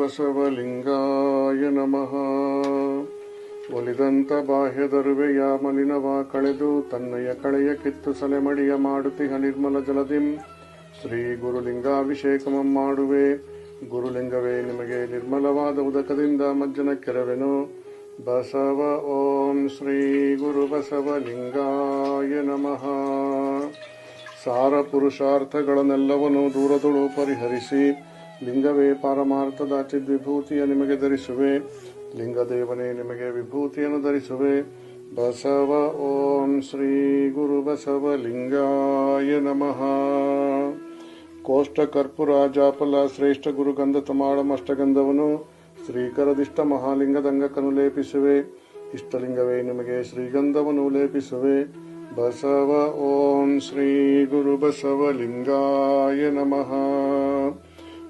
ಬಸವಲಿಂಗಾಯ ನಮಃ. ಒಲಿದಂತ ಬಾಹ್ಯದರುವೆಯ ಮಲಿನವ ಕಳೆದು ತನ್ನಯ ಕಳೆಯ ಕಿತ್ತು ಸಲೆಮಡಿಯ ಮಾಡುತ್ತಿಹ ನಿರ್ಮಲ ಜಲದಿಂ ಶ್ರೀ ಗುರುಲಿಂಗಾಭಿಷೇಕಮಂ ಮಾಡುವೆ. ಗುರುಲಿಂಗವೇ ನಿಮಗೆ ನಿರ್ಮಲವಾದ ಉದಕದಿಂದ ಮಜ್ಜನ ಕೆರವೆನು. ಬಸವ ಓಂ ಶ್ರೀ ಗುರು ಬಸವಲಿಂಗಾಯ ನಮಃ. ಸಾರ ಪುರುಷಾರ್ಥಗಳನ್ನೆಲ್ಲವನ್ನೂ ದೂರದೊಳು ಪರಿಹರಿಸಿ ಲಿಂಗವೇ ಪಾರಮಾರ್ಥದ ಚಿದ್ವಿಭೂತಿಯ ನಿಮಗೆ ಧರಿಸುವೆ. ಲಿಂಗದೇವನೇ ನಿಮಗೆ ವಿಭೂತಿಯನ್ನು ಧರಿಸುವೆ. ಬಸವ ಓಂ ಶ್ರೀ ಗುರು ಬಸವಲಿಂಗಾಯ ನಮಃ. ಕೋಷ್ಟ ಕರ್ಪೂರ ಜಾಪಲ ಶ್ರೇಷ್ಠ ಗುರುಗಂಧ ತಮಾಳಂ ಅಷ್ಟಗಂಧವನು ಶ್ರೀಕರದಿಷ್ಟ ಮಹಾಲಿಂಗದಂಗಕನು ಲೇಪಿಸುವೆ. ಇಷ್ಟಲಿಂಗವೇ ನಿಮಗೆ ಶ್ರೀಗಂಧವನ್ನು ಲೇಪಿಸುವೆ. ಬಸವ ಓಂ ಶ್ರೀ ಗುರು ಬಸವಲಿಂಗಾಯ ನಮಃ.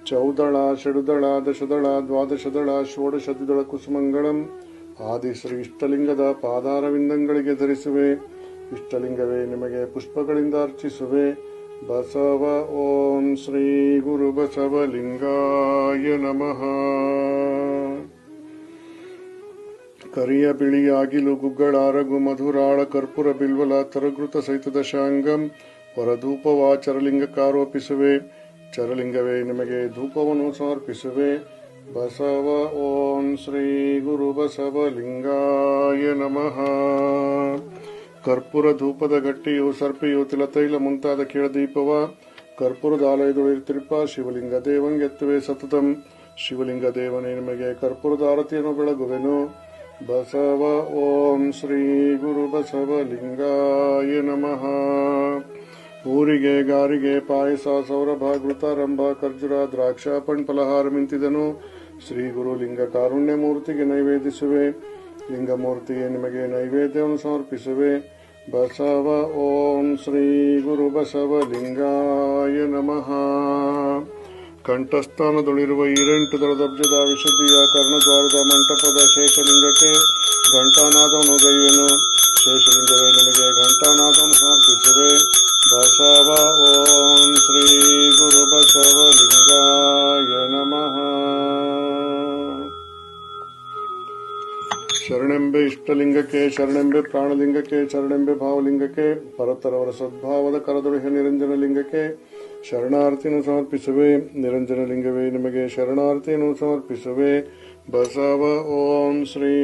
ಚೌದಳ ಷಡುದಳ ದಶದಳ ದ್ವಾದಶದಳ ಷೋಡಶದಿದಳ ಕುಸುಮಂಗಳಂ ಆದಿ ಶ್ರೀ ಇಷ್ಟಲಿಂಗದ ಪಾದಾರವಿಂದಂಗಳಿಗೆ ಧರಿಸುವೆ. ಇಷ್ಟಲಿಂಗವೇ ನಿಮಗೆ ಪುಷ್ಪಗಳಿಂದ ಅರ್ಚಿಸುವೆ. ಬಸವ ಓಂ ಶ್ರೀ ಗುರು ಬಸವಲಿಂಗಾಯ ನಮಃ. ಕರಿಯ ಬಿಳಿಯಾಗಿಲು ಗುಗ್ಗಳ ರಘು ಮಧುರಾಳ ಕರ್ಪೂರ ಬಿಲ್ವಲ ತರಗೃತ ಸಹಿತದ ಶಾಂಗಂ ಹೊರಧೂಪವ ಚರಲಿಂಗಕ್ಕಾರೋಪಿಸುವೆ. ಚರಲಿಂಗವೇ ನಿಮಗೆ ಧೂಪವನ್ನು ಸಮರ್ಪಿಸುವೆ. ಬಸವ ಓಂ ಶ್ರೀ ಗುರು ಬಸವಲಿಂಗಾಯ ನಮಃ. ಕರ್ಪೂರ ಧೂಪದ ಗಟ್ಟಿಯು ಸರ್ಪಿಯು ತಿಲತೈಲ ಮುಂತಾದ ಕೀಳದೀಪವ ಕರ್ಪೂರದ ಆಲಯದೊಳಿರ್ತಿರ್ಪ ಶಿವಲಿಂಗ ದೇವಂಗೆತ್ತುವೆ ಸತತಂ. ಶಿವಲಿಂಗ ದೇವನೇ ನಿಮಗೆ ಕರ್ಪೂರದ ಆರತಿಯನ್ನು ಬೆಳಗುವೆನು. ಬಸವ ಓಂ ಶ್ರೀ ಗುರು ಬಸವಲಿಂಗಾಯ ನಮಃ. ಊರಿಗೆ ಗಾರಿಗೆ ಪಾಯಸ ಸೌರಭ ಘೃತಾರಂಭ ಖರ್ಜುರ ದ್ರಾಕ್ಷ ಪಣ್ ಮಿಂತಿದನು ಶ್ರೀ ಗುರು ಲಿಂಗ ಕಾರುಣ್ಯ ಮೂರ್ತಿಗೆ ನೈವೇದಿಸುವೆ. ಲಿಂಗಮೂರ್ತಿಗೆ ನಿಮಗೆ ನೈವೇದ್ಯವನ್ನು ಸಮರ್ಪಿಸುವೆ. ಬಸವ ಓಂ ಶ್ರೀ ಗುರು ಬಸವಲಿಂಗಾಯ ನಮಃ. ಕಂಠಸ್ಥಾನದೊಳಿರುವ 8 ದಳದಬ್ಜದ ವಿಶುದ್ಧಿಯ ಕರ್ಣದ್ವಾರದ ಮಂಟಪದ ಶೇಷಲಿಂಗಕ್ಕೆ ಘಂಟಾನಾದವನ್ನು ಗೈಯುವೆನು. ಶೇಷಲಿಂಗವೇ ನಿಮಗೆ ಘಂಟಾನಾದವನ್ನು ಸಮರ್ಪಿಸುವೆ. ಬಸವ ಓಂ ಶ್ರೀ ಗುರು ಬಸವಲಿಂಗಾಯ ನಮಃ. ಶರಣೆಂಬೆ ಇಷ್ಟಲಿಂಗಕ್ಕೆ ಶರಣೆಂಬೆ ಪ್ರಾಣಲಿಂಗಕ್ಕೆ ಶರಣೆಂಬೆ ಭಾವಲಿಂಗಕ್ಕೆ ಪರತರವರ ಸದ್ಭಾವದ ಕರದೊಳಿಹ ನಿರಂಜನ ಲಿಂಗಕ್ಕೆ ಶರಣಾರ್ಥಿಯನ್ನು ಸಮರ್ಪಿಸುವೆ. ನಿರಂಜನ ಲಿಂಗವೇ ನಿಮಗೆ ಶರಣಾರ್ಥಿಯನ್ನು ಸಮರ್ಪಿಸುವೆ. ಬಸವ ಓಂ ಶ್ರೀ